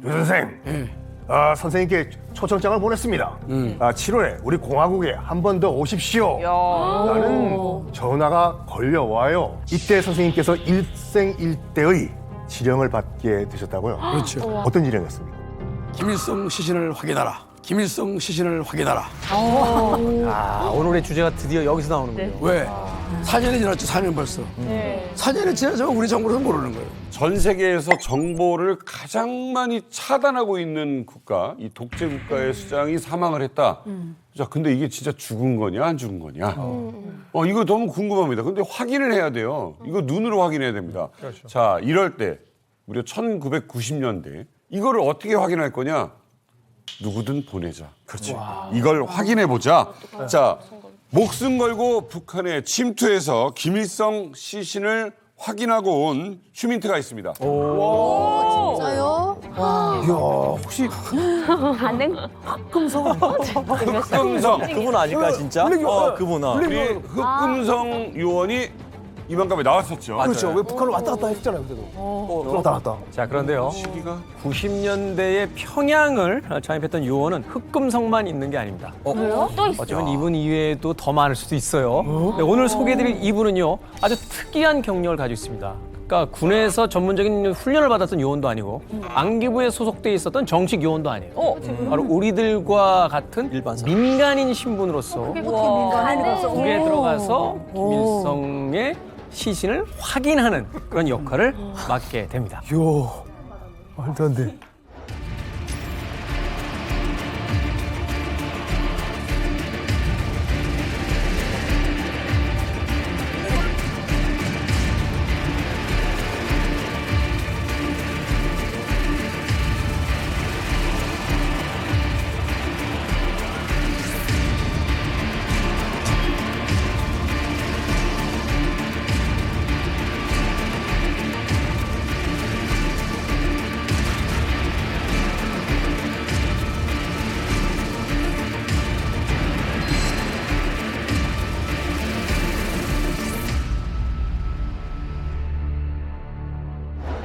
유 선생, 선생님께 초청장을 보냈습니다. 7월에 우리 공화국에 한 번 더 오십시오. 라는 전화가 걸려와요. 이때 선생님께서 일생일대의 지령을 받게 되셨다고요? 그렇죠. 어떤 지령이었습니까? 김일성 시신을 확인하라. 김일성 시신을 확인하라. 오늘의 주제가 드디어 여기서 나오는군요. 왜? 4년이 지났죠. 4년 벌써. 4년이 지나서 우리 정부는 모르는 거예요. 전 세계에서 정보를 가장 많이 차단하고 있는 국가, 이 독재 국가의 수장이 사망을 했다. 자, 근데 이게 진짜 죽은 거냐, 안 죽은 거냐? 이거 너무 궁금합니다. 근데 확인을 해야 돼요. 이거 눈으로 확인해야 됩니다. 그렇죠. 자, 이럴 때, 무려 1990년대, 이거를 어떻게 확인할 거냐? 누구든 보내자. 그렇죠. 이걸 확인해 보자. 자, 목숨 걸고 북한에 침투해서 김일성 시신을 확인하고 온 휴민트가 있습니다. 진짜요? 이야, 혹시 흑금성. 그분 아닐까 진짜? 그분아. 우리 흑금성 요원이 이만감에 나왔었죠. 그렇죠. 왜 북한을 왔다 갔다 했잖아요, 그때도. 왔다 갔다. 자, 그런데요. 시기가 90년대에 평양을 잠입했던 요원은 흑금성만 있는 게 아닙니다. 그래요? 또 있어. 어쩌면 이분 이외에도 더 많을 수도 있어요. 네, 오늘 소개해드릴 이분은요, 아주 특이한 경력을 가지고 있습니다. 그러니까 군에서 전문적인 훈련을 받았던 요원도 아니고 안기부에 소속돼 있었던 정식 요원도 아니에요. 바로 우리들과 같은 일반사. 민간인 신분으로서 국에 들어가서 김일성의 시신을 확인하는 그런 역할을 맡게 됩니다. 이야, 말도 안 돼.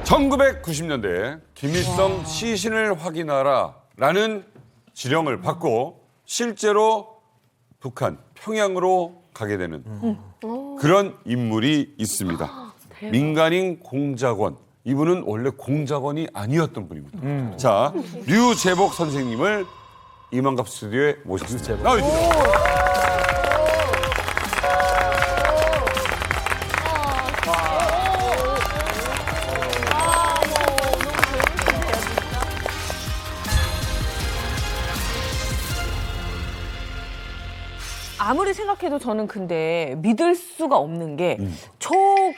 (1990년대) 김일성 시신을 확인하라라는 지령을 받고 실제로 북한 평양으로 가게 되는 그런 인물이 있습니다. 민간인 공작원. 이분은 원래 공작원이 아니었던 분입니다. 자, 류재복 선생님을 이만갑 스튜디오에 모셨습니다. 나와주세요. 아무리 생각해도 저는 근데 믿을 수가 없는 게 저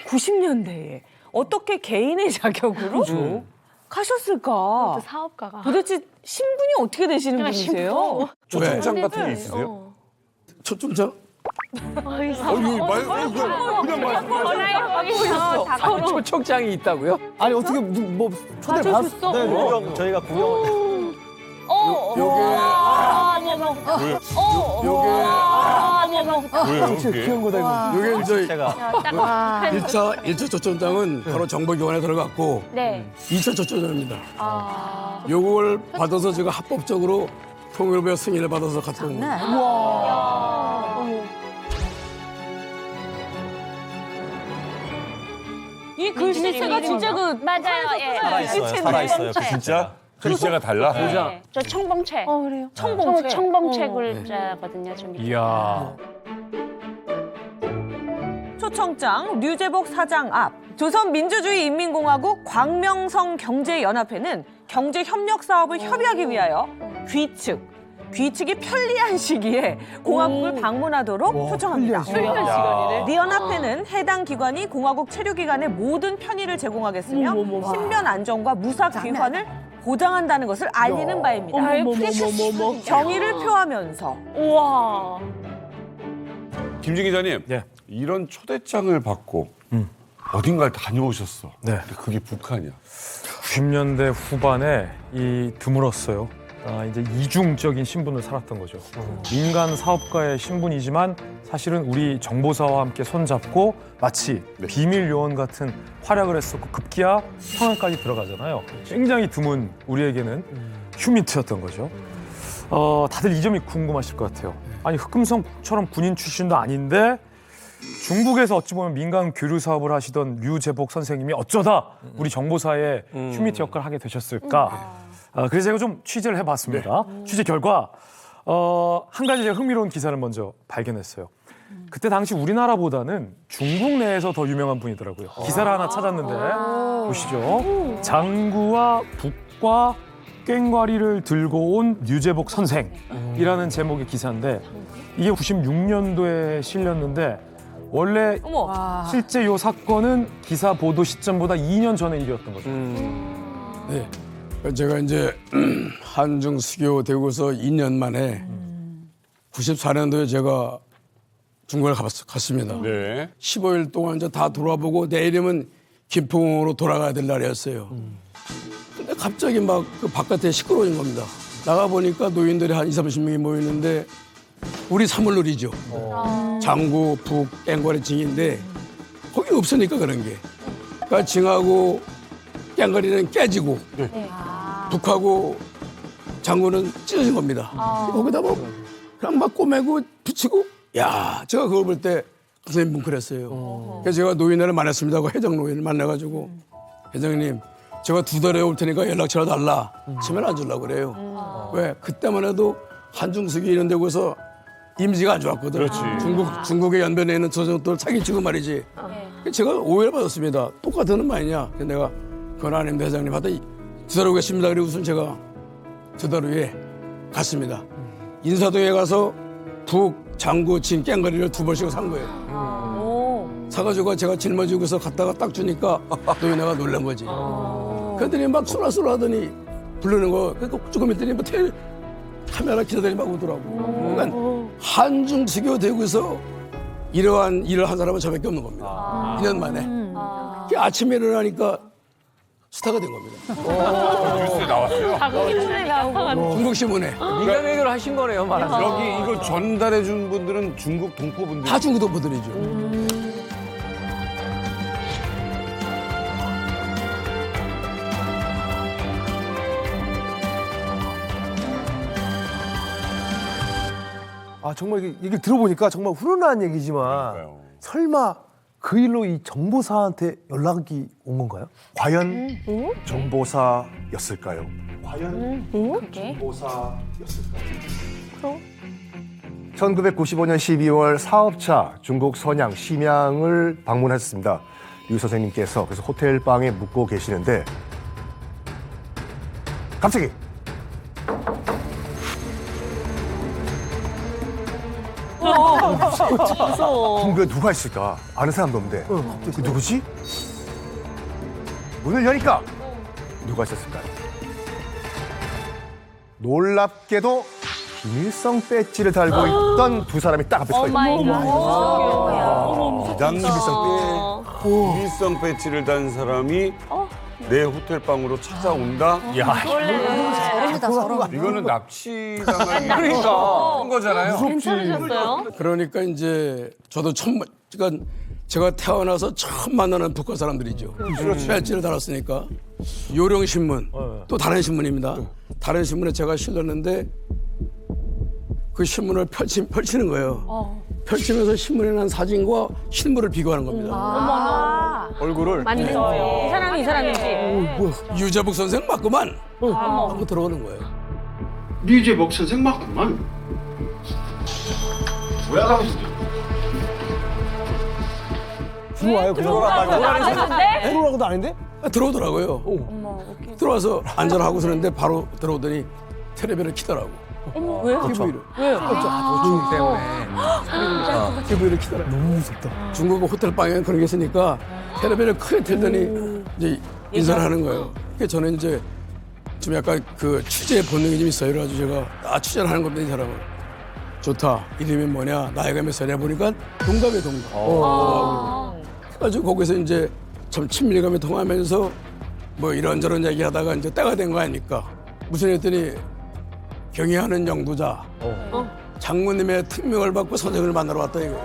90년대에 어떻게 개인의 자격으로 가셨을까? 사업가가. 도대체 신분이 어떻게 되시는 분이세요? 초청장 같은 게 있으세요? 초청장? 초청장이 있다고요? 아니 어떻게 뭐 초대 받았어? 네, 구경, 저희가 구경. 귀여운 거다, 이거. 요게 이제 제가 1차 초청장은 바로 정보기관에 들어갔고 네. 2차 초청장입니다. 요걸 받아서 제가 합법적으로 통일부의 승인을 받아서 갔다 온 거예요. 이 글씨체가 진짜 그 맞아요. 예. 살아있어요. 진짜? 글자가 달라? 네. 저 청봉책. 그래요? 청봉책. 청봉책 글자거든요. 좀 이렇게. 이야. 초청장 류재복 사장 앞 조선민주주의인민공화국 광명성 경제연합회는 경제협력 사업을 협의하기 위하여 귀측이 편리한 시기에 공화국을 방문하도록 초청합니다. 편리한 시간이네. 이 연합회는 해당 기관이 공화국 체류기간의 모든 편의를 제공하겠으며 신변 안전과 무사 귀환을 보장한다는 것을 알리는 바입니다. 경의를 표하면서 우와. 김진 기자님, 네. 이런 초대장을 받고 어딘가를 다녀오셨어. 네. 근데 그게 북한이야. 90년대 후반에 이 드물었어요. 이제 이중적인 신분을 살았던 거죠. 민간 사업가의 신분이지만 사실은 우리 정보사와 함께 손잡고 마치 비밀 요원 같은 활약을 했었고 급기야 성악까지 들어가잖아요. 굉장히 드문 우리에게는 휴민트였던 거죠. 다들 이 점이 궁금하실 것 같아요. 아니 흑금성처럼 군인 출신도 아닌데 중국에서 어찌 보면 민간 교류 사업을 하시던 류재복 선생님이 어쩌다 우리 정보사에 휴민트 역할을 하게 되셨을까? 그래서 제가 좀 취재를 해봤습니다. 취재 결과 한 가지 제가 흥미로운 기사를 먼저 발견했어요. 그때 당시 우리나라보다는 중국 내에서 더 유명한 분이더라고요. 기사를 하나 찾았는데 보시죠. 장구와 북과 꽹과리를 들고 온 류재복 선생이라는 제목의 기사인데 이게 96년도에 실렸는데 원래 실제 이 사건은 기사 보도 시점보다 2년 전의 일이었던 거죠. 네. 제가 이제 한중 수교 되고서 2년 만에 94년도에 제가 중국을 갔습니다. 네. 15일 동안 이제 다 돌아보고 내일이면 김포공으로 돌아가야 될 날이었어요. 근데 갑자기 막 그 바깥에 시끄러워진 겁니다. 나가 보니까 노인들이 한 20, 30명이 모였는데 우리 사물놀이죠. 장구, 북, 꽹과리 징인데 거기 없으니까 그런 게. 그러니까 징하고 꽹과리는 깨지고 북하고 장구는 찢어진 겁니다. 거기다 뭐 그냥 막 꼬매고 붙이고 야 제가 그걸 볼 때 선생님 뭉클했어요. 그래서 제가 노인회를 만났습니다. 하고 회장 노인을 만나가지고 회장님 제가 2달에 올 테니까 연락처를 달라. 치면 안 주려고 그래요. 왜? 그때만 해도 한중수기 이런 데 오고서 이미지가 안 좋았거든. 중국의 연변에 있는 저정도를 사기치고 말이지. 제가 오해를 받았습니다. 똑같은 말 아니냐. 그래서 내가 그건 아닙니다. 회장님한테 2달 후에 있습니다. 그리고 우선 제가 2달 후에 갔습니다. 인사동에 가서 북, 장구, 진, 꽹과리를 2번씩 산 거예요. 사가지고 제가 짊어지고서 갔다가 딱 주니까 노인네가 놀란 거지. 그들이 막 쏠라쏠라 하더니 부르는 거. 그러니까 조금 있더니 뭐 카메라 기다리니 막 오더라고. 그러니까 한중 수교 되고서 이러한 일을 한 사람은 저밖에 없는 겁니다. 2년 만에. 아침에 일어나니까 스타가 된 겁니다. 뉴스에 나왔어요. 중국 신문에. 민간 외교를 하신 거네요, 말하자면. 여기 이거 전달해 준 분들은 중국 동포분들. 다 중국 동포들이죠. 정말 이게 들어보니까 정말 훈훈한 얘기지만 그러니까요. 설마 그 일로 이 정보사한테 연락이 온 건가요? 과연 정보사였을까요? 과연 그게? 정보사였을까요? 1995년 12월 사업차 중국 선양 심양을 방문했습니다. 유 선생님께서 그래서 호텔 방에 묵고 계시는데 갑자기 중국에 누가 있을까? 아는 사람도 없는데 그 누구지? 문을 여니까 누가 있었을까요? 놀랍게도 김일성 배지를 달고 있던 두 사람이 딱 앞에 서 있는 거예요. 이 당시에 김일성 배지를 단 사람이 내 호텔 방으로 찾아온다. 야, 이거는 납치 당하기 한 거잖아요. 괜찮으셨어요? 그러니까 이제 저도 그러니까 제가 태어나서 처음 만나는 북한 사람들이죠. 배지를 달았으니까. 요령신문, 또 다른 신문입니다. 다른 신문에 제가 실렸는데 그 신문을 펼치는 거예요. 펼치면서 신문에 난 사진과 실물을 비교하는 겁니다. 얼굴을. 맞네요. 이 사람이 이 사람인지. 유재복 선생 맞구만. 하고 들어오는 거예요. 류재복 선생 맞구만. 뭐야 당신? 들어와요? 들어오라고도 아닌데? 들어오더라고요. 들어와서 안전하고 서는데 바로 들어오더니 텔레비를 키더라고. 왜요? TV를. 도중 때문에. TV를 키더라고. 너무 무섭다. 중국 호텔 방에 그런 게 있으니까 텔레비를 크게 틀더니 이제 인사를 하는 거예요. 그래서 저는 이제 좀 약간 그 취재 본능이 좀 있어요. 그래가지고 제가 취재를 하는 겁니다. 이 사람은. 좋다. 이름이 뭐냐. 나이가 몇 살이야 보니까 동갑이에요. 동갑. 그래가지고 거기서 이제 참 친밀감이 통하면서 뭐 이런저런 얘기하다가 이제 때가 된 거 아닙니까. 무슨 했더니 경애하는 영도자 장모님의 특명을 받고 선생을 만나러 왔다 이거.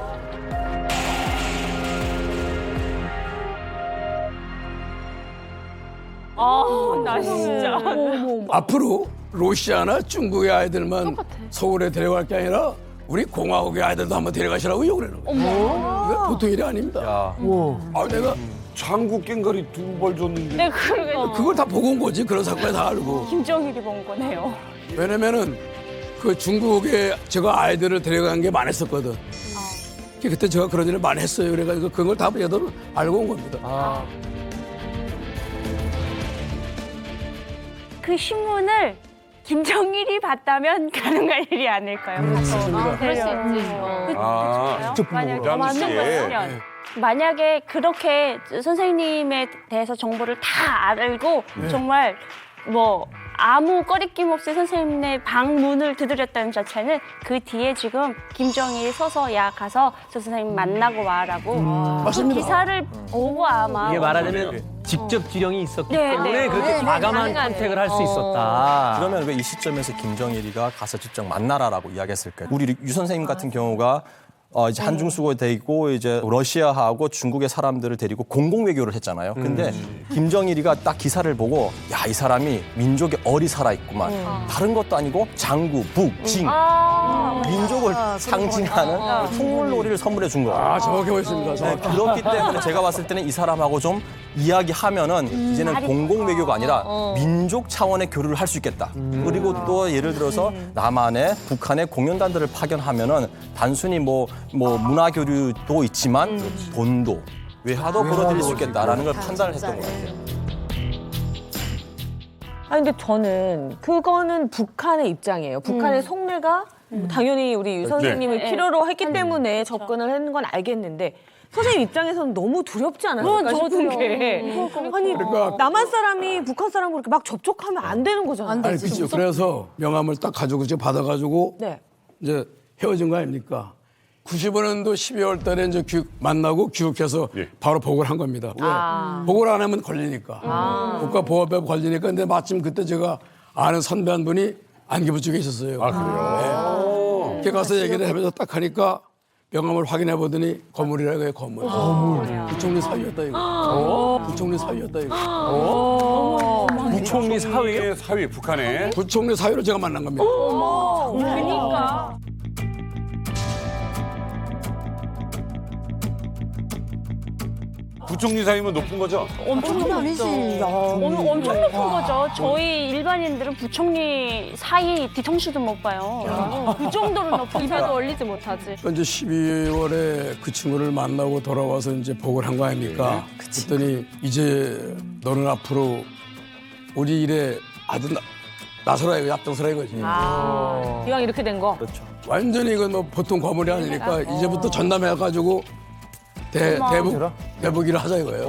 나 진짜. 앞으로 러시아나 중국의 아이들만 서울에 데려갈 게 아니라 우리 공화국의 아이들도 한번 데려가시라고 요구를 해요. 이거 보통 일이 아닙니다. 내가 장국 깽가리 2벌 줬는데. 네, 그러게. 그걸 다 보고 온 거지. 그런 사건을 다 알고. 김정일이 본 거네요. 왜냐면은 그 중국에 제가 아이들을 데려간 게 많았었거든. 그때 제가 그런 일을 많이 했어요. 그래가지고 그걸 다 얘도 알고 온 겁니다. 그 신문을 김정일이 봤다면 가능한 일이 아닐까요? 그렇죠. 그럴 수 있지. 만약에 그 당시에. 만약에 그렇게 선생님에 대해서 정보를 다 알고 정말 뭐 아무 꺼리낌 없이 선생님의 방문을 두드렸다는 자체는 그 뒤에 지금 김정일이 서서 야 가서 저 선생님 만나고 와라고 맞습니다. 기사를 보고 아마 이게 말하자면 직접 지령이 있었기 네, 때문에 네. 그렇게 네, 과감한 가능하네요. 선택을 할 수 있었다. 그러면 왜 이 시점에서 김정일이가 가서 직접 만나라라고 이야기했을까요? 우리 유 선생님 같은 경우가 이제 한중 수고에 되고 이제 러시아하고 중국의 사람들을 데리고 공공 외교를 했잖아요. 근데 김정일이가 딱 기사를 보고 야, 이 사람이 민족의 얼이 살아 있구만. 다른 것도 아니고 장구, 북, 징 민족을 상징하는 풍물놀이를 선물해 준 거예요. 정확히 보였습니다. 네, 그렇기 때문에 제가 봤을 때는 이 사람하고 좀 이야기하면은 이제는 공공 외교가 아니라 민족 차원의 교류를 할 수 있겠다. 그리고 또 예를 들어서 남한에 북한의 공연단들을 파견하면은 단순히 뭐 문화 교류도 있지만 돈도 외화도 벌어들일 수 있겠다라는 걸 판단을 했던 것 같아요. 근데 저는 그거는 북한의 입장이에요. 북한의 속내가 당연히 우리 유 선생님을 네. 필요로 했기 때문에 접근을 하는 건 알겠는데 선생님 입장에서는 너무 두렵지 않았을까 싶은 게 아니 그러니까- 남한 사람이 북한 사람과 이렇게 막 접촉하면 안 되는 거잖아요. 아니, 그렇죠. 그래서 명함을 딱 가지고 지금 받아가지고 네. 이제 헤어진 거 아닙니까? 95년도 12월 달에 이제 만나고 귀국해서 바로 보고를 한 겁니다. 왜? 보고를 안 하면 걸리니까. 국가보호법에 걸리니까. 근데 마침 그때 제가 아는 선배 한 분이 안기부 쪽에 있었어요. 그래요? 네. 가서 얘기를 하면서 딱 하니까 명함을 확인해 보더니 거물이라고 해요, 거물. 부총리 사위였다 이거. 부총리 사위였다 이거. 부총리 사위요? 사위 북한에. 부총리 사위로 제가 만난 겁니다. 그러니까 부총리 사위면 높은 거죠? 엄청 높은 거죠. 저희 일반인들은 부총리 사이 뒤통수도 못 봐요. 그 정도로 높은 입에도 올리지 못하지. 그러니까 이제 12월에 그 친구를 만나고 돌아와서 이제 보고를 한 거 아닙니까? 그랬더니 이제 너는 앞으로 우리 일에 아주 나서라 이거 앞장서라 이거지. 이왕 이렇게 된 거. 완전히 이건 뭐 보통 과물이 아니니까 이제부터 전담해가지고 대북일을 하자 이거예요.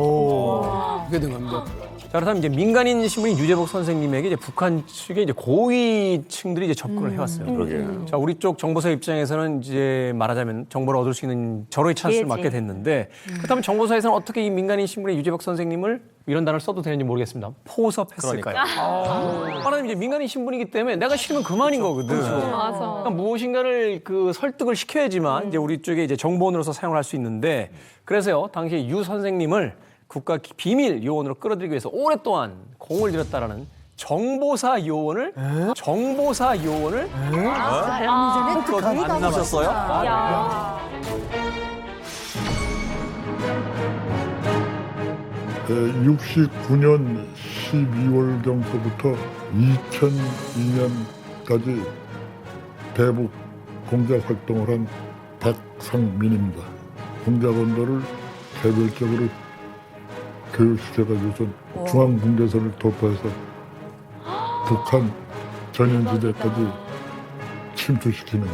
그렇게 된 겁니다. 자, 그렇다면 이제 민간인 신문인 유재복 선생님에게 이제 북한 측의 이제 고위층들이 이제 접근을 해왔어요. 그러게요. 자, 우리 쪽 정보사 입장에서는 이제 말하자면 정보를 얻을 수 있는 절호의 찬스를 맞게 됐는데 그렇다면 정보사에서는 어떻게 이 민간인 신문의 유재복 선생님을 이런 단어를 써도 되는지 모르겠습니다. 포섭했을까요? 말하자면 이제 민간인 신분이기 때문에 내가 싫으면 그만인 거거든. 그러니까 무엇인가를 그 설득을 시켜야지만 이제 우리 쪽에 이제 정보원으로서 사용을 할 수 있는데 그래서요 당시 유 선생님을 국가 비밀 요원으로 끌어들이기 위해서 오랫동안 공을 들였다라는 정보사 요원을 안 나오셨어요? 네, 69년 12월경서부터 2002년까지 대북 공작 활동을 한 박상민입니다. 공작 언더를 개별적으로 교육시켜가지고서 중앙분계선을 돌파해서 북한 전현지대까지 침투시키는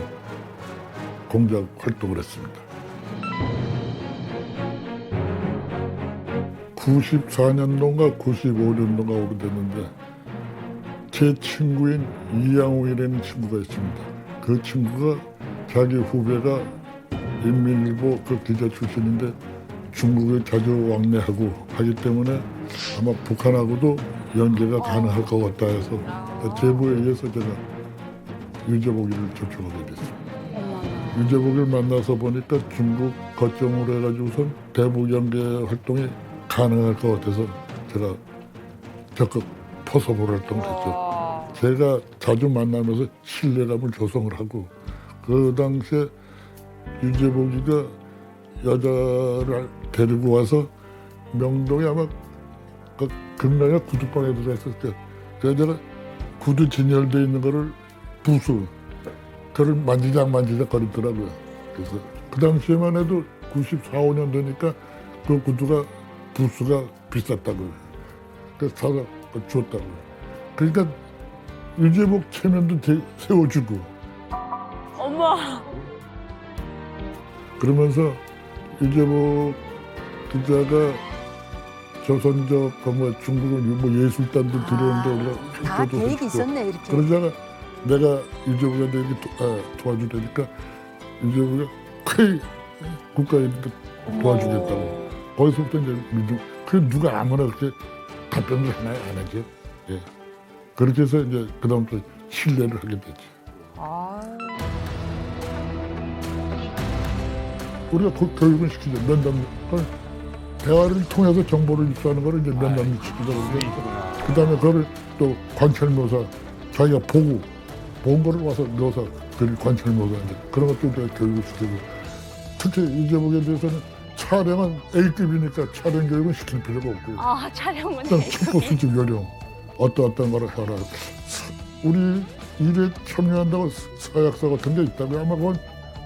공작 활동을 했습니다. 94년도인가 95년도인가 오게 됐는데 제 친구인 이양호이라는 친구가 있습니다. 그 친구가 자기 후배가 인민일보 그 기자 출신인데 중국에 자주 왕래하고 하기 때문에 아마 북한하고도 연계가 가능할 것 같다 해서 제보에 의해서 제가 유재복이를 접촉하게 됐습니다. 유재복을 만나서 보니까 중국 거점으로 해가지고선 대북 연계 활동이 가능할 것 같아서 제가 적극 포섭을 활동했죠. 제가 자주 만나면서 신뢰감을 조성을 하고 그 당시에 유재복이가 여자를 데리고 와서 명동에 아마 그 금강에 구두방에 들어갔을 때 제가 구두 진열돼 있는 거를 부수 그걸 만지작 거리더라고요. 그래서 그 당시에만 해도 94, 5년 되니까 그 구두가 부수가 비쌌다고요. 그래서 사서 줬다고요. 그러니까 유재복 체면도 세워주고 엄마. 그러면서 유재복 기자가 조선족 뭐 중국은 뭐 예술단도 들어오는데 다 계획이 있었네 이렇게. 그러다가 내가 유재복한테 이렇게 도와주려니까 유재복이 거의 국가에 도와주겠다고. 거기서부터 이제 그 누가 아무나 그렇게 답변을 하나요? 안 하죠. 예. 그렇게 해서 이제 그다음부터 신뢰를 하게 됐죠. 우리가 교육을 시키죠. 면담. 대화를 통해서 정보를 입수하는 거를 이제 면담을 시키자 그러죠. 그다음에 그거를 또 관찰묘사 자기가 본 거를 와서 넣어서 그 관찰묘사인데 그런 것도 이제 교육을 시키고 특히 유재복에 대해서는 촬영은 A급이니까 촬영 교육은 시킬 필요가 없고 촬영은 일단 첩보 수집 요령 어떤 거를 해라. 우리 일에 참여한다고 서약서 같은 게 있다고요. 아마 그건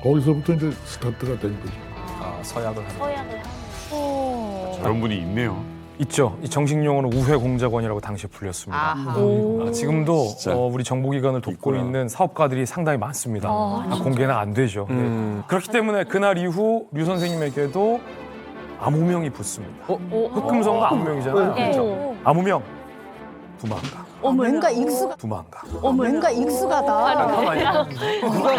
거기서부터 이제 스타트가 된 거죠. 서약을 하는. 서약을 저런 분이 있네요. 있죠. 이 정식 용어는 우회공작원이라고 당시에 불렸습니다. 지금도 우리 정보기관을 돕고 있구나. 있는 사업가들이 상당히 많습니다. 다 공개는 안 되죠. 네. 그렇기 때문에 그날 이후 류 선생님에게도 암호명이 붙습니다. 흑금성도 암호명이잖아요. 그렇죠? 암호명 두만강. 뭔가 익숙하. 두만강. 뭔가 익숙하다.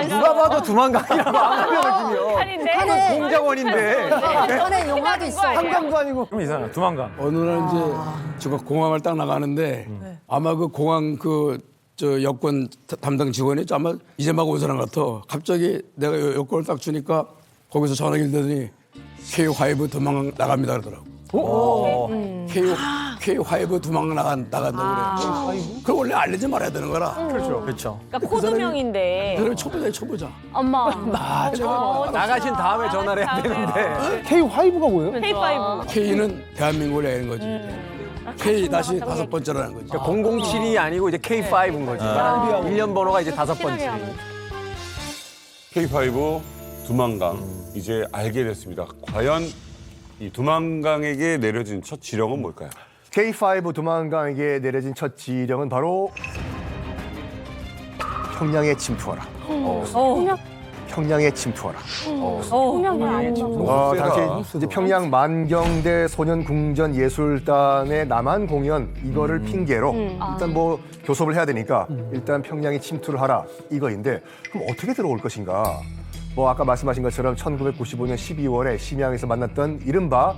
누가 봐도 두만강이라고 암호명을 아닌데? 주면 공작원인데 북한에 영화도 있어. 한강도 아니고. 그럼 이상하다. 두만강. 어느 날 이제 제가 공항을 딱 나가는데 아마 그 공항 저 여권 담당 직원이 아마 이제 막 온 사람 같아. 갑자기 내가 여권을 딱 주니까 거기서 전화기를 대더니 K5 도망 나갑니다 그러더라고. K5 도망 나간다고 그래. 그걸 원래 알리지 말아야 되는 거라. 그렇죠. 그러니까 코드명인데. 그러면 쳐보자. 엄마. 나가신 다음에 전화를 해야 되는데. K5가 뭐예요? K5. K는 대한민국을 내는 거지. K 다시 5번째라는 거지. 그러니까 007이 아니고 이제 K5인 거지. 1년 번호가 이제 5번째. K5 두만강 이제 알게 됐습니다. 과연 이 두만강에게 내려진 첫 지령은 뭘까요? K5 두만강에게 내려진 첫 지령은 바로 평양에 침투하라. 평양에 침투하라. 당시 이제 평양 만경대 소년궁전 예술단의 남한 공연 이거를 핑계로 일단 뭐 교섭을 해야 되니까 일단 평양에 침투를 하라 이거인데 그럼 어떻게 들어올 것인가? 뭐 아까 말씀하신 것처럼 1995년 12월에 심양에서 만났던 이른바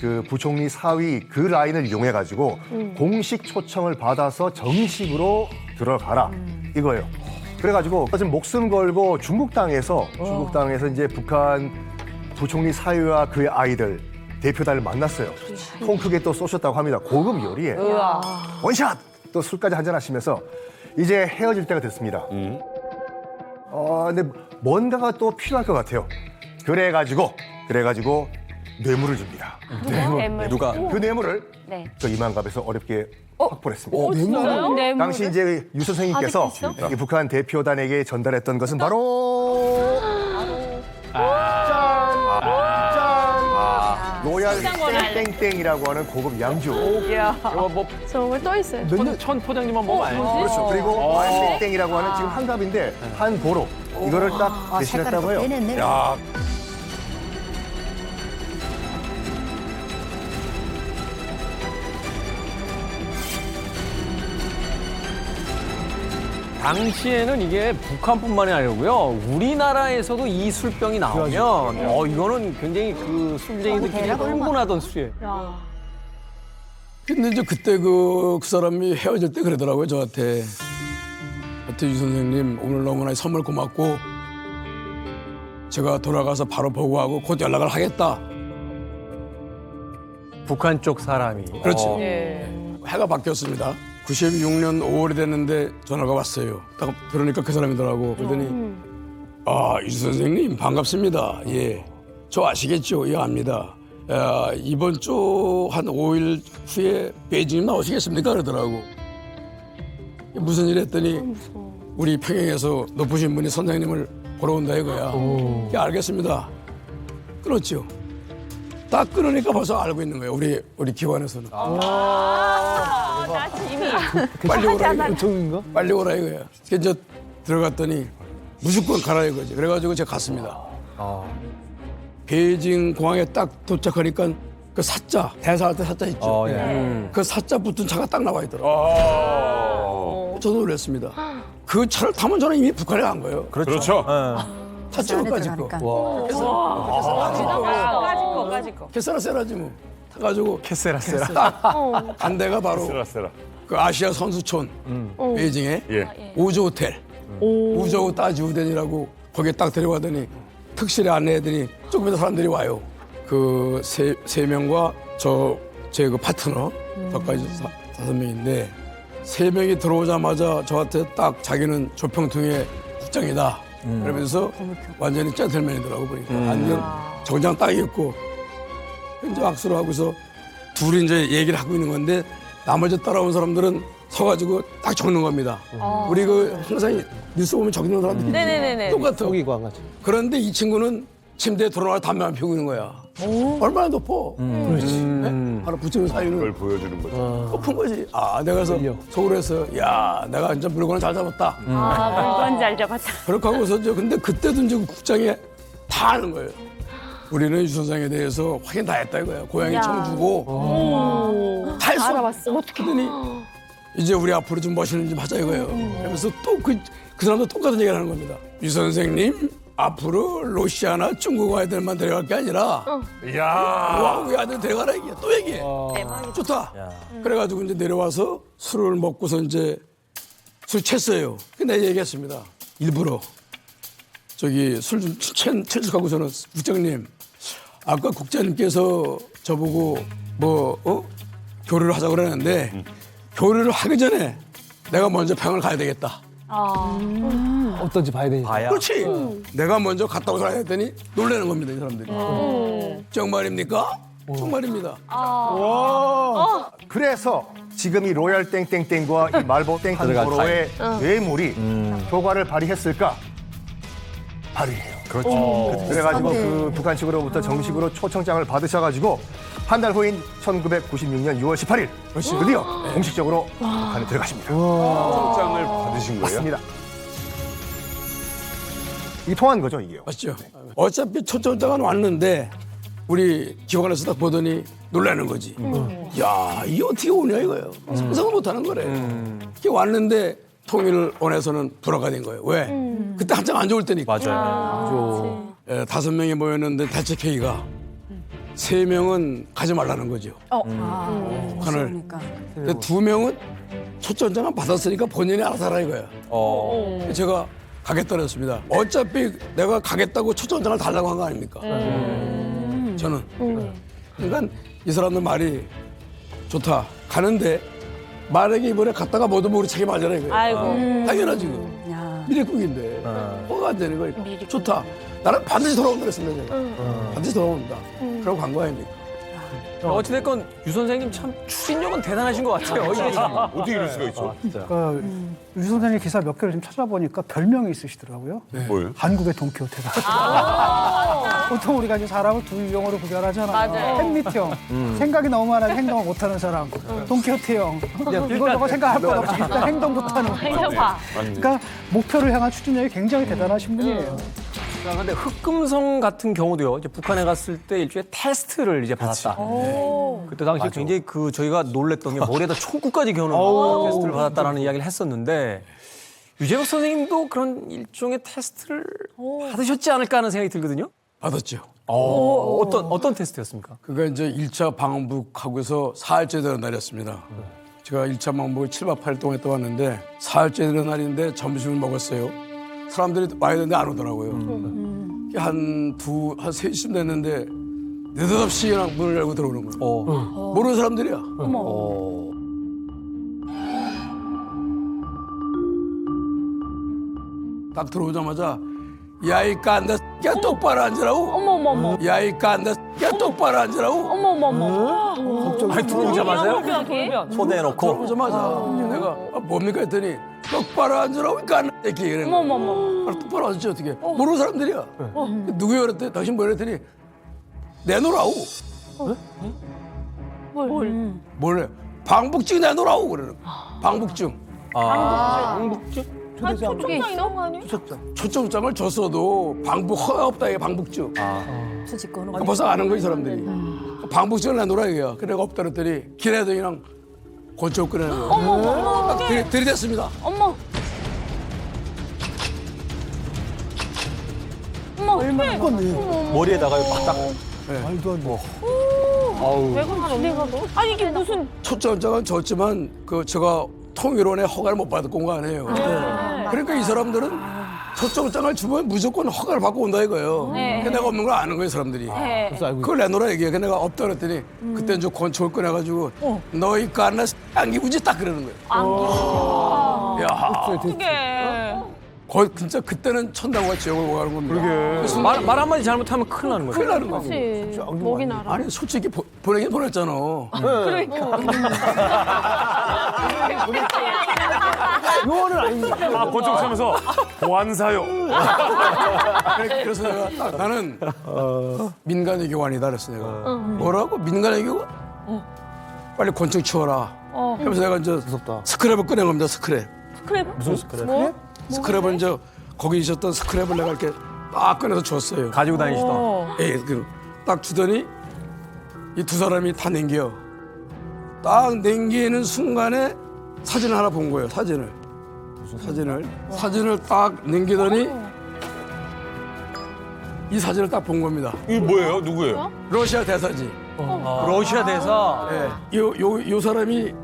그 부총리 사위 그 라인을 이용해 가지고 공식 초청을 받아서 정식으로 들어가라 이거예요. 그래가지고 지금 목숨 걸고 중국 땅에서 이제 북한 부총리 사위와 그의 아이들 대표단을 만났어요. 통 크게 또 쏘셨다고 합니다. 고급 요리에 원샷 또 술까지 한잔 하시면서 이제 헤어질 때가 됐습니다. 근데 뭔가가 또 필요할 것 같아요. 그래가지고 뇌물을 줍니다. 뇌물. 누가 그 뇌물을 네. 저 이만갑에서 어렵게 확보를 했습니다. 뇌물. 당시 이제 유 선생님께서 아직도 이 북한 대표단에게 전달했던 것은 바로 짠! 로얄 땡땡이라고 하는 고급 양주. 이거 뭐 저걸 떠 있어요. 천 포장님만 먹으면 알죠. 그렇죠. 그리고 와인 땡땡이라고 하는 지금 한 갑인데 한 보로 이거를 딱 대신했다고 해요. 야, 당시에는 이게 북한뿐만이 아니고요. 우리나라에서도 이 술병이 나오면 이거는 굉장히 그 술쟁이들끼리 흥분하던 술이에요. 근데 이제 그때 그 사람이 헤어질 때 그러더라고요 저한테. 하여튼 유 선생님 오늘 너무나 선물 고맙고 제가 돌아가서 바로 보고하고 곧 연락을 하겠다. 북한 쪽 사람이. 그렇지. 예. 해가 바뀌었습니다. 96년 5월이 됐는데 전화가 왔어요. 딱 들으니까 그 사람이더라고. 그러더니 유 선생님 반갑습니다. 예, 저 아시겠죠? 예, 압니다. 이번 주 한 5일 후에 베이징 나오시겠습니까? 그러더라고. 무슨 일 했더니 우리 평양에서 높으신 분이 선생님을 보러 온다 이거야. 예, 알겠습니다. 끊었죠. 딱 끊으니까 벌써 알고 있는 거예요. 우리 기관에서는. 나 이미 빨리 오라 이거야. 요청인가? 빨리 오라 이거야. 그래서 들어갔더니 무조건 가라 이거지. 그래가지고 제가 갔습니다. 베이징 공항에 딱 도착하니까 그 사자, 대사할 때 사자 있죠. 그 사자 붙은 차가 딱 나와 있더라고요. 저도 놀랐습니다. 그 차를 타면 저는 이미 북한에 간 거예요. 그렇죠. 차 찍어까지 거. 까지 거. 캐세라세라지 뭐. 타가지고 캐세라세라. 간 데가 바로 쓰라쓰라. 그 아시아 선수촌 베이징에 예. 우즈 호텔. 우저우 따지우덴이라고 거기에 딱 데려가더니 특실에 안내해더니 조금 이따 사람들이 와요. 그 세 명과 제 그 파트너 저까지 5명인데 3명이 들어오자마자 저한테 딱 자기는 조평통의 국장이다. 그러면서 완전히 젠틀맨이더라고 보니까 완전 정장 딱 입고 이제 악수를 하고서 둘이 이제 얘기를 하고 있는 건데 나머지 따라온 사람들은 서가지고 딱 적는 겁니다. 우리 그 항상 뉴스 보면 적는 사람들이 네네네네. 똑같아. 여기가 한 가지. 그런데 이 친구는 침대에 들어와 담배만 피우고 있는 거야. 얼마나 높어. 그렇지. 네? 하나 붙이는 그걸 사이는 보여주는 거죠. 높은 거지. 내가 그래서 속으로 해서 야 내가 이제 물건을 잘 잡았다. 물건 잘 잡았다. 그렇게 하고서 근데 그때도 이제 국장에 다 아는 거예요. 우리는 유 선생에 대해서 확인 다 했다 이거야. 고향이 청주고 다 했어. 알아봤어. 어떻게 되니 이제 우리 앞으로 좀 멋있는 좀 하자 이거예요. 그러면서 또 그 사람도 똑같은 얘기를 하는 겁니다. 유 선생님 앞으로 러시아나 중국 아이들만 데려갈 게 아니라 우리 아이들 데려가라 얘기야. 또 얘기해. 좋다. 그래가지고 이제 내려와서 술을 먹고서 이제 술 챘어요. 근데 내가 얘기했습니다. 일부러 저기 술 좀 채석하고서는 국장님 아까 국장님께서 저보고 교류를 하자고 그러는데 교류를 하기 전에 내가 먼저 평양을 가야 되겠다. 어떤지 봐야 되니까. 그렇지. 내가 먼저 갔다 오자 했더니 놀라는 겁니다, 이 사람들이. 정말입니까? 정말입니다. 그래서 지금 이 로얄 땡땡땡과 이 말보 땡땡보로의 뇌물이 효과를 발휘했을까? 발휘해요. 그렇죠. 그래가지고 그 북한 측으로부터 정식으로 초청장을 받으셔가지고 한 달 후인 1996년 6월 18일 드디어 공식적으로 북한에 들어가십니다. 초청장을 받으신 거예요? 맞습니다. 이 통한 거죠, 이게요. 맞죠? 어차피 초청장은 왔는데 우리 기관에서 딱 보더니 놀라는 거지. 야, 이게 어떻게 오냐 이거예요. 상상을 못하는 거래. 이게 왔는데 통일원에서는 불화가 된 거예요. 왜? 그때 한참 안 좋을 때니까. 맞아요. 5명이 모였는데 대책 회의가 3명은 가지 말라는 거죠. 북한을. 그러니까. 근데 2명은 초청장을 받았으니까 본인이 알아서 하라 이거야. 제가 가겠다고 했습니다. 어차피 내가 가겠다고 초청장을 달라고 한 거 아닙니까? 저는. 그러니까 이 사람들 말이 좋다. 가는데 만약에 이번에 갔다가 못 오면 우리 책임하잖아 이거야. 아이고. 당연하지 이거. 미래국인데 뭐가 안 되는 거야. 좋다. 나는 반드시 돌아온다 그랬습니다. 반드시 돌아온다. 그러고 간 거 아닙니까? 어찌됐건 유 선생님 참 추진력은 대단하신 것 같아요. 어떻게 이럴 수가 있죠? 그러니까 유 선생님 기사 몇 개를 좀 찾아보니까 별명이 있으시더라고요. 뭐예요? 한국의 돈키호테다. 보통 우리가 이제 사람을 두 유형으로 구별하잖아요. 맞아요. 햄릿형, 생각이 너무 많아서 행동을 못하는 사람. 돈키호테형, 이거저거 생각할 것 없이 일단 행동부터 하는 거. 행동파. 그러니까 목표를 향한 추진력이 굉장히 대단하신 분이에요. 그런데 흑금성 같은 경우도요. 이제 북한에 갔을 때 일종의 테스트를 이제 받았다. 그때 당시 굉장히 저희가 놀랬던 게 머리에다 총구까지 겨누는 테스트를 받았다라는 이야기를 했었는데 유재석 선생님도 그런 일종의 테스트를 받으셨지 않을까 하는 생각이 들거든요. 받았죠. 어떤 테스트였습니까? 그가 이제 1차 방북하고서 사흘째 되는 날이었습니다. 제가 1차 망복을 7박 8일 동안 했다 왔는데 사흘째 되는 날인데 점심을 먹었어요. 사람들이 와야 되는데 안 오더라고요. 한 3시쯤 됐는데 느닷없이 그냥 문을 열고 들어오는 거예요. 모르는 사람들이야. 딱 들어오자마자 야이 깐다 야 똑바로 앉으라고. 어머머머. 야이 깐다 야 똑바로 앉으라고. 어머머머. 아니, 들어오자마자요? 손에 놓고 들어오자마자 내가 뭡니까 했더니 똑바로 앉으라고 깐다 이렇게 이러는 거야. 어머머머. 똑바로 앉지 어떻게. 모르는 사람들이야. 누구야 그랬더니 당신 뭐야 그랬더니 내놓으라고. 뭐래? 방북증 내놓으라고 그러는 거야. 방북증. 초청장 있는 거 아니에요? 초청장을 줬어도 방북 허가 없다 이게 방북증. 투지권은 벌써 아는 거이 사람들이. 방북증을 내놓으라 이거야. 그래 내가 없다 그랬더니 길에도 그냥 권총 꺼내는 거야. 어머머머. 들이댔습니다. 어머. 어머. 얼마나 머리에다가 딱 말도 안 돼. 아니 이게 무슨 초청장은 줬지만 그 제가 통일원의 허가를 못 받을 건 아니에요. 그러니까 이 사람들은 초청장을 주면 무조건 허가를 받고 온다 이거예요. 근데 내가 없는 걸 아는 거예요 사람들이. 그걸 내놓으라 얘기해. 근데 내가 없다 그랬더니 그때 이제 권총을 꺼내가지고 너희 깐나 안기부지 딱 그러는 거예요. 야, 어떻게? 거의 진짜 그때는 천당과 지옥을 오가는 겁니다. 그러게. 말 한마디 잘못하면 큰일 나는 거예요. 큰일 나는 거지. 목이 나라. 아니 솔직히 보내긴 보냈잖아. 요원은 아니니까. 아, 권총 치면서 보안사요. 그래서 내가 나는 민간의 교관이다 그랬어 내가. 뭐라고? 민간의 교관? 빨리 권총 치워라. 그래서 내가 이제 스크랩을 꺼낸 겁니다. 스크랩. 스크랩? 무슨 스크랩? 스크랩을 이제 거기 있었던 스크랩을 내가 이렇게 딱 꺼내서 줬어요. 가지고 다니시던. 예, 딱 주더니 이 두 사람이 다 남겨. 딱 남기는 순간에 사진을 하나 본 거예요. 사진을 딱 남기더니 이 사진을 딱 본 겁니다. 이게 뭐예요? 누구예요? 러시아 대사지. 러시아 대사. 예, 요 사람이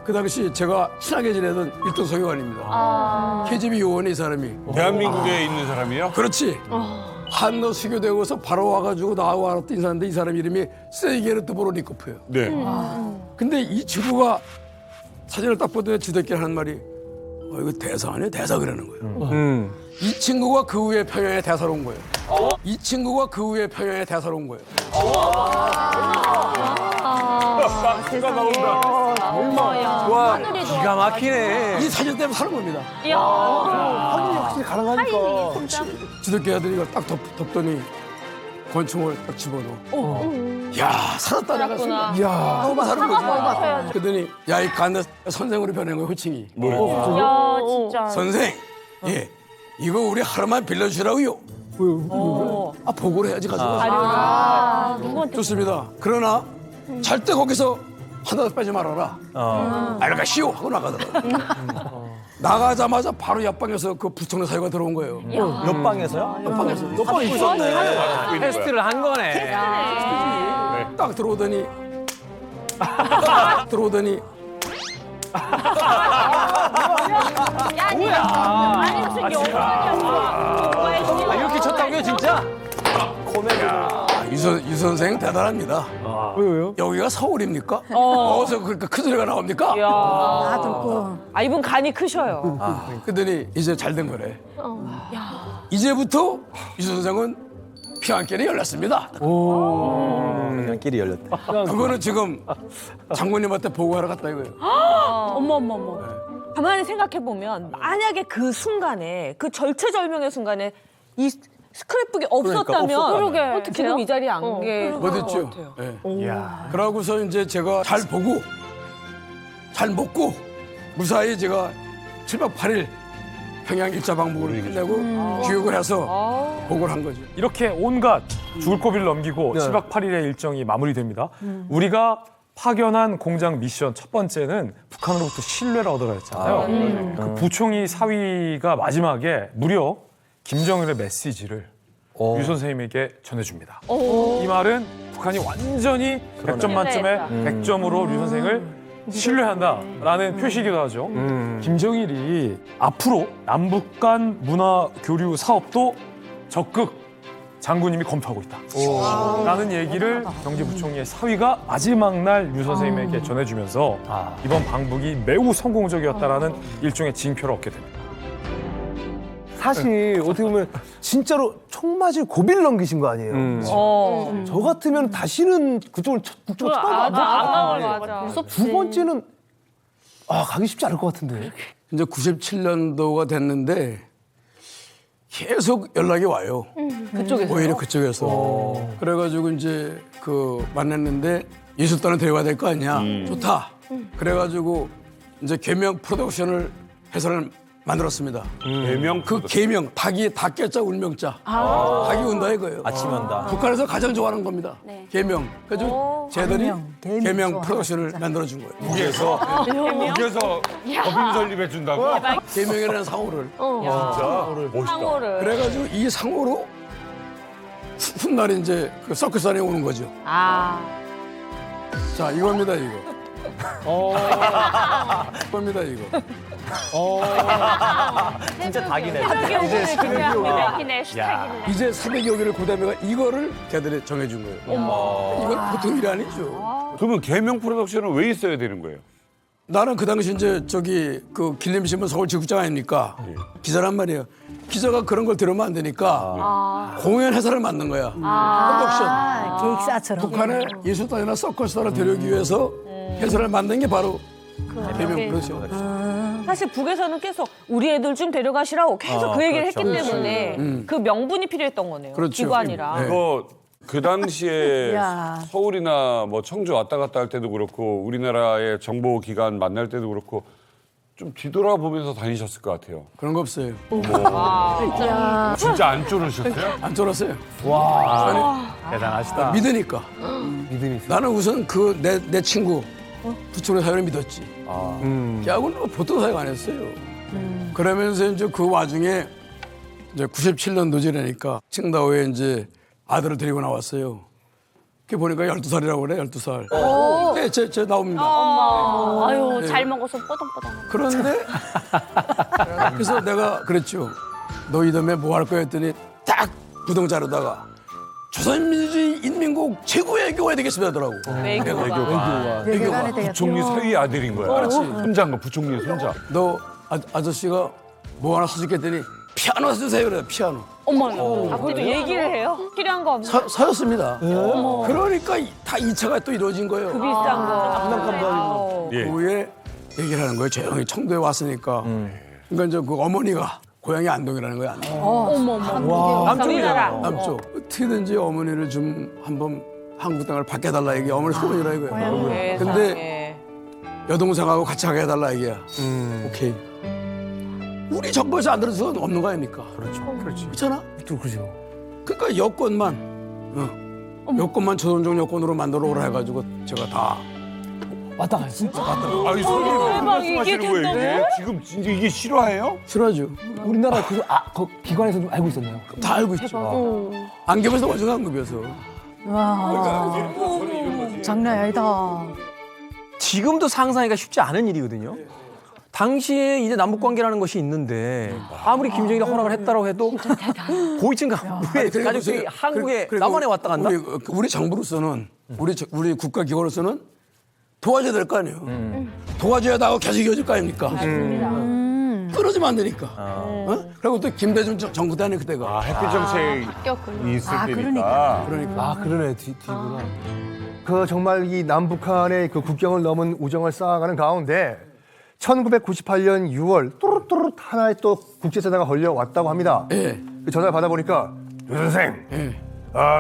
그 당시 제가 친하게 지내던 일등 서기관입니다. KGB 요원이 이 사람이. 대한민국에 있는 사람이요? 그렇지. 한너 수교되고서 바로 와가지고 나하고 알았던 인사인데 이 사람 이름이 세이게르 드보로니코프예요. 네. 근데 이 친구가 사진을 딱 보더니 지들끼리 하는 말이 이거 대사 아니야? 대사 그러는 거예요. 이 친구가 그 후에 평양에 대사로 온 거예요. 이 친구가 그 후에 평양에 대사로 온 거예요. 가 나온다. 와, 기가 막히네. 이 사진 때문에 사는 겁니다. 확인이 확실히 가능하니까. 지들끼리 하더니 이걸 딱 덮더니 권총을 딱 집어넣어. 야, 살았다 내가 순간. 이야. 너무 사는 거지. 그러더니 야, 이 간다 선생으로 변한 거예요, 호칭이. 야, 진짜. 선생, 예, 이거 우리 하루만 빌려주라고요. 왜요? 보고를 해야지 가져가. 좋습니다. 그러나 절대 거기서 하나도 빼지 말아라. 알가시오 하고 나가더라고. 나가자마자 바로 옆방에서 그 부총리 사유가 들어온 거예요. 옆방에서요? 옆방에 있었네. 테스트를 한 거네. 딱 들어오더니 아니, 무슨 영화냐. 이렇게 쳤다고요, 진짜? 유 선생 대단합니다. 왜요? 여기가 서울입니까? 어디서 그렇게 큰 소리가 나옵니까? 다 듣고. 아 이분 간이 크셔요. 그러더니 이제 잘 된 거래. 이제부터 유 선생은 평안길이 열렸습니다. 그냥끼리 열렸다. 그거는 지금 장모님한테 보고하러 갔다 이거예요. 어머머머. 가만히 생각해 보면 만약에 그 순간에 그 절체절명의 순간에 이 스크랩북이 없었다면 지금 이 자리에 안 계실 것 어딨죠? 같아요. 네. 그러고서 이제 제가 잘 보고 잘 먹고 무사히 제가 7박 8일 평양 1차 방북을 끝내고 귀국을 해서 보고를 한 거죠. 이렇게 온갖 죽을 고비를 넘기고 7박 8일의 일정이 마무리됩니다. 우리가 파견한 공장 미션 첫 번째는 북한으로부터 신뢰를 얻으라 했잖아요. 그 부총리 사위가 마지막에 무려 김정일의 메시지를 유 선생님에게 전해줍니다. 이 말은 북한이 완전히 100점 만점에 100점으로 유 선생을 신뢰한다라는 표시이기도 하죠. 김정일이 앞으로 남북 간 문화 교류 사업도 적극 장군님이 검토하고 있다. 라는 얘기를 경제부총리의 사위가 마지막 날 유 선생님에게 전해주면서 이번 방북이 매우 성공적이었다라는 일종의 징표를 얻게 됩니다. 사실 어떻게 보면 진짜로 총 맞을 고비를 넘기신 거 아니에요? 저 같으면 다시는 국적을 처음 안 가요. 두 번째는 가기 쉽지 않을 것 같은데. 이제 97년도가 됐는데 계속 연락이 와요. 그쪽에서. 오히려 그쪽에서. 그래가지고 이제 만났는데 예술단을 데려가야 될 거 아니야. 좋다. 그래가지고 이제 계명 프로덕션을 회사를 만들었습니다. 개명 그 계명, 닭이 닭개자 울명자. 닭이 운다 이거예요. 아침에 온다. 북한에서 가장 좋아하는 겁니다. 계명. 그래서 쟤들이 계명 프로덕션을 만들어준 거예요. 북에서 법인 설립해 준다고? 계명이라는 상호를. 진짜 멋있다. 그래가지고 이 상호로 훗날 이제 그 서커스 안에 오는 거죠. 자, 이겁니다, 이거. 이겁니다, 이거. 진짜 닭이네. 이제 400여 개를 고대매가 이거를 걔들이 정해준 거예요. 이건 보통 일이 아니죠. 그러면 개명 프로덕션은 왜 있어야 되는 거예요? 나는 그 당시 이제 길림신문 서울지국장 아닙니까? 기자란 말이에요. 기자가 그런 걸 들으면 안 되니까 공연 회사를 만든 거야. 프로덕션. 기획사처럼. 북한의 예술단이나 서커스단을 데려오기 위해서 회사를 만든 게 바로 개명 프로덕션. 사실 북에서는 계속 우리 애들 좀 데려가시라고 계속 그 얘기를 했기 때문에 그 명분이 필요했던 거네요. 그렇죠. 기관이랑. 이거 그 당시에 야. 서울이나 뭐 청주 왔다 갔다 할 때도 그렇고 우리나라의 정보기관 만날 때도 그렇고 좀 뒤돌아보면서 다니셨을 것 같아요. 그런 거 없어요. 진짜 안 쫄으셨어요? 안 쫄았어요. 대단하시다. 믿으니까. 나는 우선 내 친구 부천의 사연을 믿었지. 걔하고는 보통 사역 안 했어요. 그러면서 이제 그 와중에 이제 97년도지라니까 칭다오에 이제 아들을 데리고 나왔어요. 그게 보니까 12살이라고 그래, 12살. 네, 제 나옵니다. 아유, 잘 먹어서 뽀동뽀동. 그런데 그래서 내가 그랬죠. 너 이놈에 뭐 할 거야 했더니 딱 부동자로다가 조선민주주의 인민국 최고의 외교가 되겠습니다 하더라고. 외교가. 외교관이 되겠다. 부총리 사위 아들인 거야. 그렇지. 손자인 거, 부총리의 손자. 너 아저씨가 뭐 하나 사줄겠더니 피아노 사주세요 그래, 피아노. 어머, 그것도 얘기를 해요? 필요한 거 없나? 사였습니다. 그러니까 다 2차가 또 이루어진 거예요. 그 비싼 거. 장난감도 아니고. 예. 그 후에 얘기를 하는 거예요. 조용히 청도에 왔으니까. 그러니까 이제 그 어머니가 고향이 안동이라는 거야. 우리나라. 남쪽. 어떻게든지 어머니를 좀 한번 한국 땅을 바꿔달라 이게 어머니 소원이라 이거야. 근데 여동생하고 같이 가게 해달라 이게야. 오케이. 우리 정부에서 안 들을 수는 없는 거 아닙니까? 그렇죠. 그렇잖아? 그렇죠. 그러니까 여권만 조선족 여권으로 만들어 오라 해가지고 제가 다 왔다 갔다 진짜 왔다. 아니 선생님 대박, 말씀하시는 이게 거예요 이게? 된다고? 지금 진짜 이게 실화예요? 싫어하죠. 우리나라 그 기관에서도 알고 있었나요? 다 알고 있죠. 안경에서 완전 안급이어서. 와. 장난 아니다. 지금도 상상하기가 쉽지 않은 일이거든요. 당시에 이제 남북 관계라는 것이 있는데 아무리 김정일이 허락을 했다고 해도 고위층 간부의 가족들이 한국에 남한에 왔다 갔나? 우리 정부로서는 우리 국가기관으로서는 도와줘야 될 거 아니에요. 도와줘야 하고 계속 이어질 거 아닙니까? 끊어지면 안 되니까. 그리고 또 김대중 정부 때 아니에요 그때가. 햇빛 정책이 있을 때니까. 그러니까. 그러네 뒤구나. 정말 이 남북한의 그 국경을 넘은 우정을 쌓아가는 가운데 1998년 6월 또르또르 하나의 또 국제전화가 걸려왔다고 합니다. 예. 그 전화를 받아보니까 유 선생,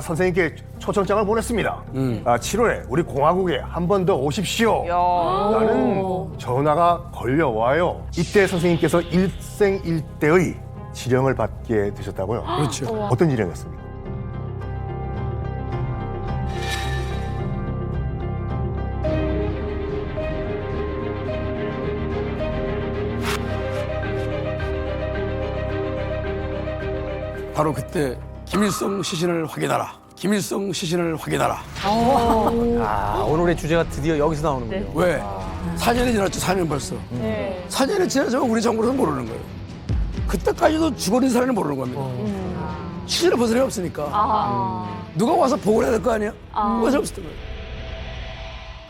선생님께 초청장을 보냈습니다. 7월에 우리 공화국에 한 번 더 오십시오. 라는 전화가 걸려와요. 이때 선생님께서 일생일대의 지령을 받게 되셨다고요? 그렇죠. 어떤 지령이었습니까? 바로 그때 김일성 시신을 확인하라. 김일성 시신을 확인하라. 오늘의 주제가 드디어 여기서 나오는군요. 왜? 4년이 지났죠. 4년 벌써. 4년이 지나지만 우리 정부는 모르는 거예요. 그때까지도 죽어있는 사람은 모르는 겁니다. 취재를 본 사람이 없으니까. 누가 와서 보고를 해야 될 거 아니야? 그것이 없었던 거예요.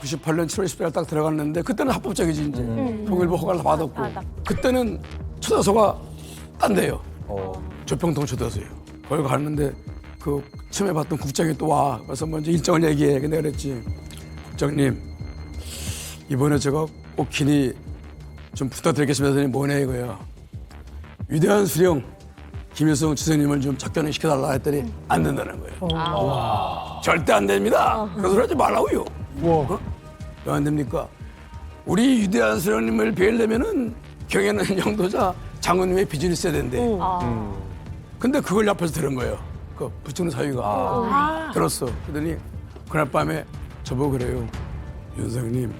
98년 7월 10일 딱 들어갔는데 그때는 합법적이지 이제. 통일부 허가를 받았고. 그때는 초대소가 딴 데요. 조평동 초대소요. 거기 갔는데 그 침해받던 국장이 또 와. 그래서 먼저 일정을 얘기해. 근데 그랬지. 국장님, 이번에 제가 꼭 긴히 좀 부탁드리겠습니다. 했더니 뭐냐 이거야. 위대한 수령 김일성 주석님을 좀 작전을 시켜달라 했더니 안 된다는 거예요. 절대 안 됩니다. 그런 소리 하지 말라고요. 왜 안 됩니까? 우리 위대한 수령님을 뵈려면은 경에는 영도자 장군님의 비전이 있어야 된대. 근데 그걸 옆에서 들은 거예요. 그 부추는 사위가 들었어. 그러더니 그날 밤에 저보고 그래요. 윤석님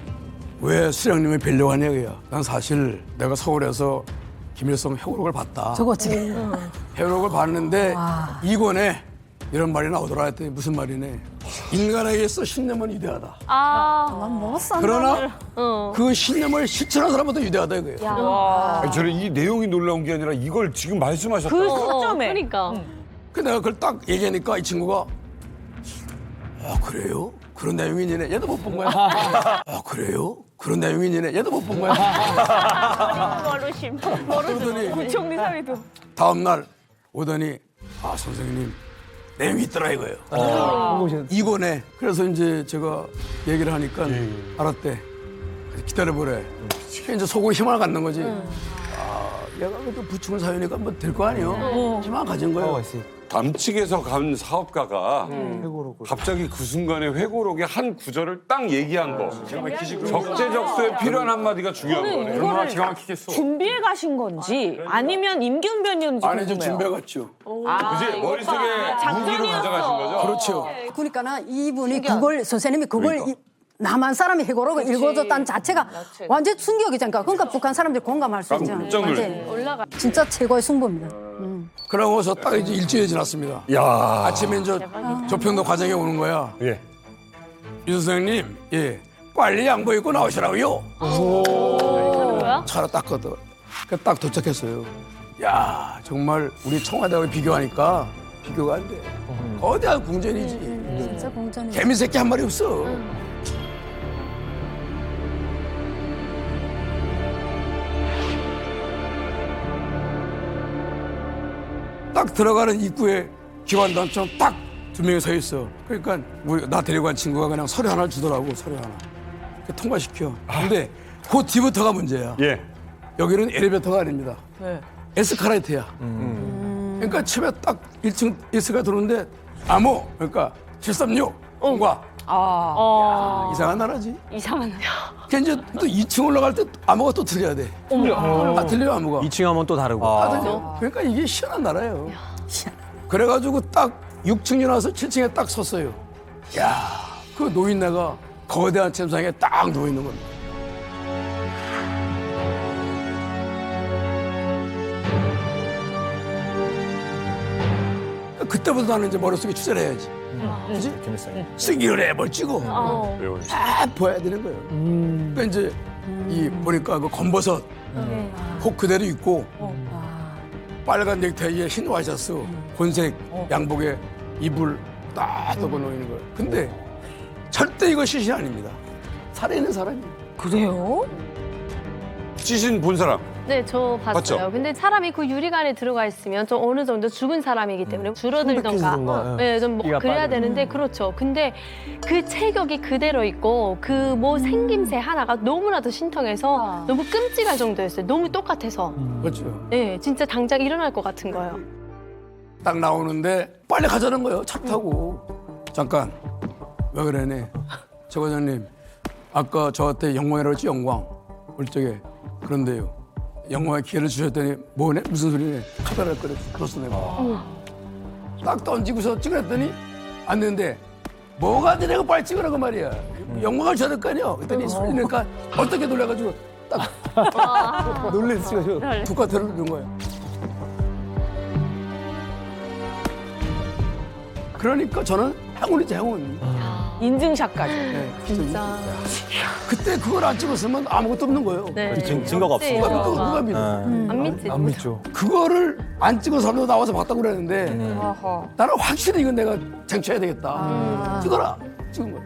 왜 수령님을 뵈려고 하냐고요. 난 사실 내가 서울에서 김일성 회고록을 봤다. 저거지. 회고록을 봤는데 이권에 이런 말이 나오더라 했더니 무슨 말이네. 인간에게서 신념은 위대하다. 난뭐 싼 그러나 그 신념을 실천한 사람보다 위대하다 이거예요. 아니, 저는 이 내용이 놀라운 게 아니라 이걸 지금 말씀하셨다. 그 시점에. 그러니까. 그 내가 그걸 딱 얘기하니까 이 친구가 그래요? 그런 내용이네. 얘도 못 본 거야. 그래요? 그런 내용이네. 얘도 못 본 거야. 모르심. 그러더니 부총리 사위도. 다음 날 오더니 선생님 내용이 있더라 이거예요. 이거네. 그래서 이제 제가 얘기를 하니까 알았대. 그래서 기다려보래. 이제 속으로 희망을 갖는 거지. 얘가 그래도 부총리 사위니까 뭐 될 거 아니에요. 희망 가진 거예요. 담측에서 간 사업가가 갑자기 그 순간에 회고록의 한 구절을 딱 얘기한 거. 적재적소에 필요한 한마디가 중요한 거네. 이거를 준비해 가신 건지 아니면 임기응변이었는지 아니죠. 궁금해요. 준비해갔죠. 그지? 머릿속에 무기로 가져가신 거죠? 그렇죠. 그러니까는 이분이 그걸 선생님이 그걸 남한 사람이 해고록을 읽어줬다는 자체가 완전 충격이잖아요. 그러니까 북한 사람들이 공감할 수 있잖아요. 깜짝 완전히. 진짜 최고의 승부입니다. 그러고서 딱 이제 일주일이 지났습니다. 야. 아침에 이제 조평도 과장이 오는 거야. 예. 윤 선생님, 빨리 양보 입고 나오시라고요. 차로 딱 걷어. 딱 도착했어요. 야, 정말 우리 청와대하고 비교하니까 비교가 안 돼. 거대한 궁전이지. 진짜 공전이. 개미 새끼 한 마리 없어. 딱 들어가는 입구에 기관단처럼 딱 두 명이 서 있어. 그러니까 나 데리고 간 친구가 그냥 서류 하나를 주더라고. 서류 하나. 통과시켜. 근데 그 뒤부터가 문제야. 예. 여기는 엘리베이터가 아닙니다. 에스카레이터야. 그러니까 처음에 딱 1층 에스카레이터 들어오는데 암호 그러니까 736 통과. 이상한 나라지. 이상한. 그러니까 이제 또 2층 올라갈 때 암호가 또 틀려야 돼. 틀려 암호가. 2층 하면 또 다르고. 그러니까 이게 희한한 나라예요. 그래가지고 딱 6층이 나와서 7층에 딱 섰어요. 야, 그 노인네가 거대한 침상에 딱 누워 있는 겁니다. 그때부터 나는 이제 머릿속에 추세를 해야지. 그지? 쓰기를 해, 뭘 찍어. 다 보여야 되는 거예요. 그러니까 이제 보니까 그 검버섯 꼭 그대로 입고 빨간 넥타이에 흰 와이셔츠, 혼색 양복에 이불 딱 덮어 놓이는 거예요. 근데 절대 이거 시신 아닙니다. 살아있는 사람이에요. 그래요? 시신 본 사람. 네, 저 봤어요. 봤죠? 근데 사람이 그 유리가 안에 들어가 있으면 좀 어느 정도 죽은 사람이기 때문에 줄어들던가, 좀 뭐 그래야 되는데 그렇죠. 근데 그 체격이 그대로 있고 그 뭐 생김새 하나가 너무나도 신통해서 너무 끔찍할 정도였어요. 너무 똑같아서. 그렇죠. 네, 진짜 당장 일어날 것 같은 거예요. 딱 나오는데 빨리 가자는 거예요. 차 타고. 잠깐. 왜 그러네. 저 과장님, 아까 저한테 영광이라고 했지, 영광. 올 적에. 그런데요. 영광의 기회를 주셨더니 뭐네? 무슨 소리네? 카메라를 끌었어 내가. 딱 던지고서 찍으랬더니 안 되는데 뭐가 되냐고 빨리 찍으라고 말이야. 영광을 줘야 될 거 아니야. 그랬더니 소리니까 어떻게 놀라가지고 딱 놀랬어요. 국가태를 누른 거야. 그러니까 저는 행운이지 행운. 인증샷까지. 진짜. 그때 그걸 안 찍었으면 아무것도 없는 거예요. 네. 증거가 없으니까. 누가 믿어? 안 믿지. 안 믿죠. 그거를 안 찍은 사람도 나와서 봤다고 그랬는데 어허. 나는 확실히 이건 내가 쟁취해야 되겠다. 찍어라. 찍은 거야.